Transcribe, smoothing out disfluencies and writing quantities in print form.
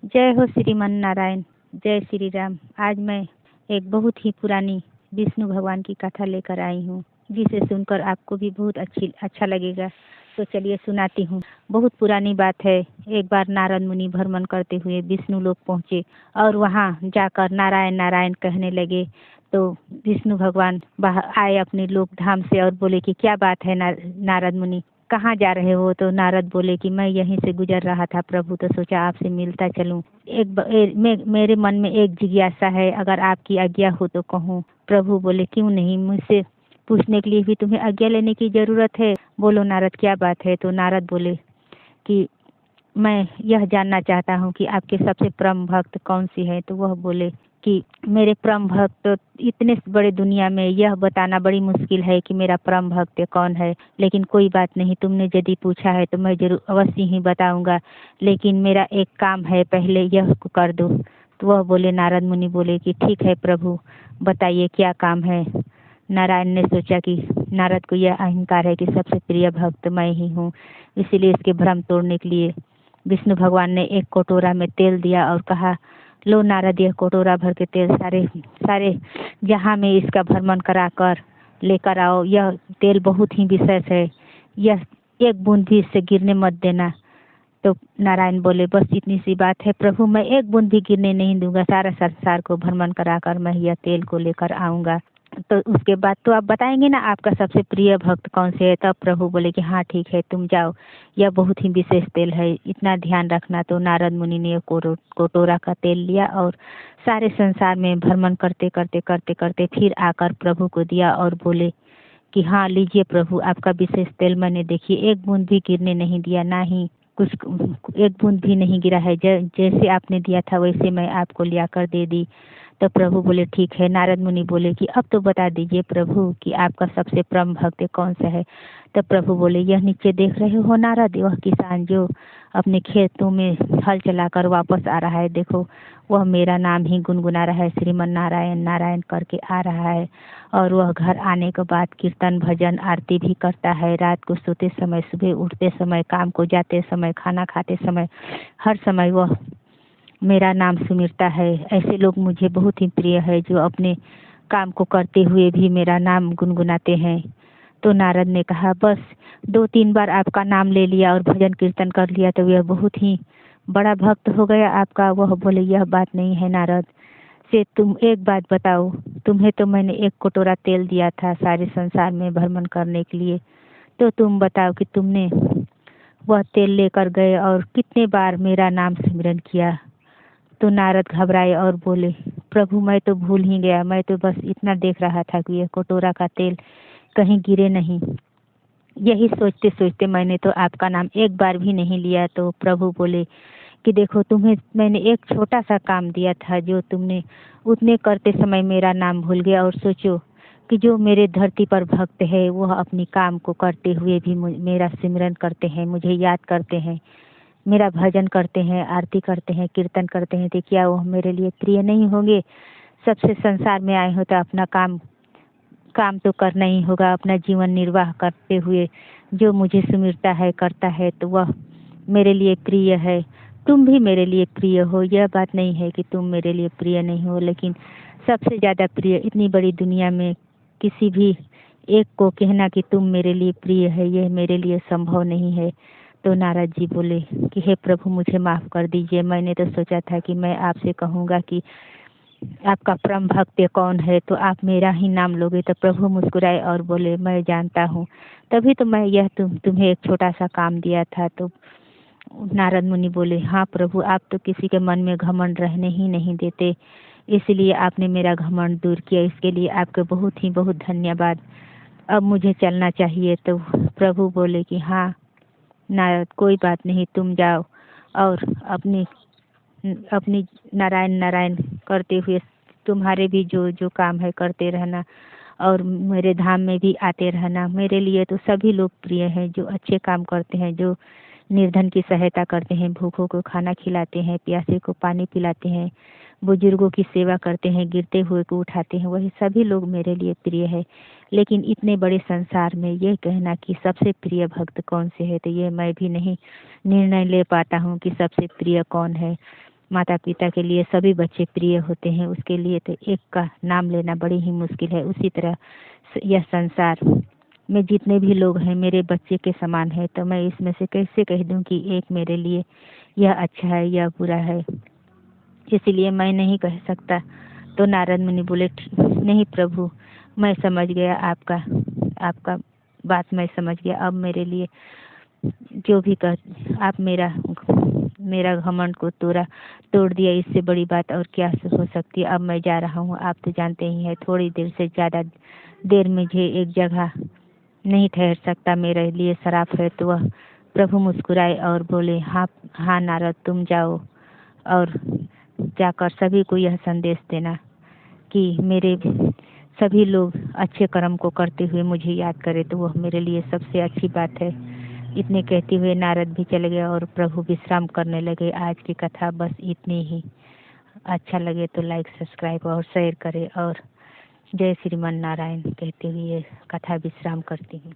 जय हो श्रीमन नारायण। जय श्री राम। आज मैं एक बहुत ही पुरानी विष्णु भगवान की कथा लेकर आई हूँ, जिसे सुनकर आपको भी बहुत अच्छा लगेगा। तो चलिए सुनाती हूँ। बहुत पुरानी बात है। एक बार नारद मुनि भ्रमण करते हुए विष्णु लोक पहुँचे और वहाँ जाकर नारायण नारायण कहने लगे। तो विष्णु भगवान बाहर आए अपने लोक धाम से और बोले कि क्या बात है नारद मुनि, कहाँ जा रहे हो? तो नारद बोले कि मैं यहीं से गुजर रहा था प्रभु, तो सोचा आपसे मिलता चलूं। मेरे मन में एक जिज्ञासा है, अगर आपकी आज्ञा हो तो कहूँ। प्रभु बोले क्यों नहीं, मुझसे पूछने के लिए भी तुम्हें आज्ञा लेने की जरूरत है। बोलो नारद क्या बात है? तो नारद बोले कि मैं यह जानना चाहता हूँ कि आपके सबसे परम भक्त कौन सी है। तो वह बोले कि मेरे परम भक्त इतने बड़े दुनिया में यह बताना बड़ी मुश्किल है कि मेरा परम भक्त कौन है, लेकिन कोई बात नहीं, तुमने यदि पूछा है तो मैं जरूर अवश्य ही बताऊंगा, लेकिन मेरा एक काम है, पहले यह कर दो। तो वह बोले, नारद मुनि बोले कि ठीक है प्रभु, बताइए क्या काम है। नारायण ने सोचा कि नारद को यह अहंकार है कि सबसे प्रिय भक्त मैं ही हूँ, इसीलिए इसके भ्रम तोड़ने के लिए विष्णु भगवान ने एक कटोरा में तेल दिया और कहा, लो नारद, यह कटोरा भर के तेल सारे जहाँ में इसका भ्रमण करा कर लेकर आओ। यह तेल बहुत ही विशेष है, यह एक बूंद भी इससे गिरने मत देना। तो नारायण बोले, बस इतनी सी बात है प्रभु, मैं एक बूंद भी गिरने नहीं दूंगा, सारा संसार को भ्रमण करा कर मैं यह तेल को लेकर आऊँगा। तो उसके बाद तो आप बताएंगे ना आपका सबसे प्रिय भक्त कौन से है। तब प्रभु बोले कि हाँ ठीक है, तुम जाओ, यह बहुत ही विशेष तेल है, इतना ध्यान रखना। तो नारद मुनि ने कटोरा का तेल लिया और सारे संसार में भ्रमण करते करते करते करते फिर आकर प्रभु को दिया और बोले कि हाँ लीजिए प्रभु, आपका विशेष तेल मैंने देखिए एक बूंद भी गिरने नहीं दिया, ना ही कुछ एक बूंद भी नहीं गिरा है, जैसे आपने दिया था वैसे मैं आपको लिया कर दे दी। तो प्रभु बोले ठीक है। नारद मुनि बोले कि अब तो बता दीजिए प्रभु कि आपका सबसे परम भक्त कौन सा है। तो प्रभु बोले, यह नीचे देख रहे हो नारद, वह किसान जो अपने खेतों में हल चलाकर वापस आ रहा है, देखो वह मेरा नाम ही गुनगुना रहा है, श्रीमन नारायण नारायण करके आ रहा है। और वह घर आने के बाद कीर्तन भजन आरती भी करता है, रात को सोते समय, सुबह उठते समय, काम को जाते समय, खाना खाते समय, हर समय वह मेरा नाम सुमिरता है। ऐसे लोग मुझे बहुत ही प्रिय है, जो अपने काम को करते हुए भी मेरा नाम गुनगुनाते हैं। तो नारद ने कहा, बस 2-3 बार आपका नाम ले लिया और भजन कीर्तन कर लिया तो यह बहुत ही बड़ा भक्त हो गया आपका। वह बोले, यह बात नहीं है नारद, से तुम एक बात बताओ, तुम्हें तो मैंने एक कटोरा तेल दिया था सारे संसार में भ्रमण करने के लिए, तो तुम बताओ कि तुमने वह तेल लेकर गए और कितने बार मेरा नाम सिमरन किया। तो नारद घबराए और बोले, प्रभु मैं तो भूल ही गया, मैं तो बस इतना देख रहा था कि यह कटोरा का तेल कहीं गिरे नहीं, यही सोचते सोचते मैंने तो आपका नाम एक बार भी नहीं लिया। तो प्रभु बोले कि देखो, तुम्हें मैंने एक छोटा सा काम दिया था, जो तुमने उतने करते समय मेरा नाम भूल गया। और सोचो कि जो मेरे धरती पर भक्त है वह अपनी काम को करते हुए भी मेरा सिमरन करते हैं, मुझे याद करते हैं, मेरा भजन करते हैं, आरती करते हैं, कीर्तन करते हैं, तो क्या वह मेरे लिए प्रिय नहीं होंगे? सबसे संसार में आए हो तो अपना काम तो करना ही होगा, अपना जीवन निर्वाह करते हुए जो मुझे सुमिरता है करता है तो वह मेरे लिए प्रिय है। तुम भी मेरे लिए प्रिय हो, यह बात नहीं है कि तुम मेरे लिए प्रिय नहीं हो, लेकिन सबसे ज़्यादा प्रिय इतनी बड़ी दुनिया में किसी भी एक को कहना कि तुम मेरे लिए प्रिय है, यह मेरे लिए संभव नहीं है। तो नारद जी बोले कि हे प्रभु, मुझे माफ़ कर दीजिए, मैंने तो सोचा था कि मैं आपसे कहूँगा कि आपका परम भक्त कौन है तो आप मेरा ही नाम लोगे। तो प्रभु मुस्कुराए और बोले, मैं जानता हूँ, तभी तो मैं यह तुम्हें एक छोटा सा काम दिया था। तो नारद मुनि बोले, हाँ प्रभु, आप तो किसी के मन में घमंड रहने ही नहीं देते, इसलिए आपने मेरा घमंड दूर किया, इसके लिए आपके बहुत ही बहुत धन्यवाद। अब मुझे चलना चाहिए। तो प्रभु बोले कि हाँ नारद, कोई बात नहीं, तुम जाओ और अपनी अपनी नारायण नारायण करते हुए तुम्हारे भी जो जो काम है करते रहना, और मेरे धाम में भी आते रहना। मेरे लिए तो सभी लोग प्रिय हैं, जो अच्छे काम करते हैं, जो निर्धन की सहायता करते हैं, भूखों को खाना खिलाते हैं, प्यासे को पानी पिलाते हैं, बुजुर्गों की सेवा करते हैं, गिरते हुए को उठाते हैं, वही सभी लोग मेरे लिए प्रिय है। लेकिन इतने बड़े संसार में ये कहना कि सबसे प्रिय भक्त कौन से है, तो ये मैं भी नहीं निर्णय ले पाता हूँ कि सबसे प्रिय कौन है। माता पिता के लिए सभी बच्चे प्रिय होते हैं, उसके लिए तो एक का नाम लेना बड़ी ही मुश्किल है। उसी तरह यह संसार में जितने भी लोग हैं मेरे बच्चे के समान है, तो मैं इसमें से कैसे कह दूं कि एक मेरे लिए यह अच्छा है यह बुरा है, इसलिए मैं नहीं कह सकता। तो नारद मुनि बोले नहीं प्रभु, मैं समझ गया, आपका बात मैं समझ गया। अब मेरे लिए जो भी कर, आप मेरा घमंड को तोड़ दिया, इससे बड़ी बात और क्या हो सकती है। अब मैं जा रहा हूँ, आप तो जानते ही हैं थोड़ी देर से ज़्यादा देर मुझे एक जगह नहीं ठहर सकता, मेरे लिए शराप है। तो वह प्रभु मुस्कुराए और बोले हाँ नारद, तुम जाओ और जाकर सभी को यह संदेश देना कि मेरे सभी लोग अच्छे कर्म को करते हुए मुझे याद करें, तो वह मेरे लिए सबसे अच्छी बात है। इतने कहते हुए नारद भी चले गए और प्रभु विश्राम करने लगे। आज की कथा बस इतनी ही। अच्छा लगे तो लाइक सब्सक्राइब और शेयर करें, और जय श्रीमन नारायण कहते हुए कथा विश्राम करती हूँ।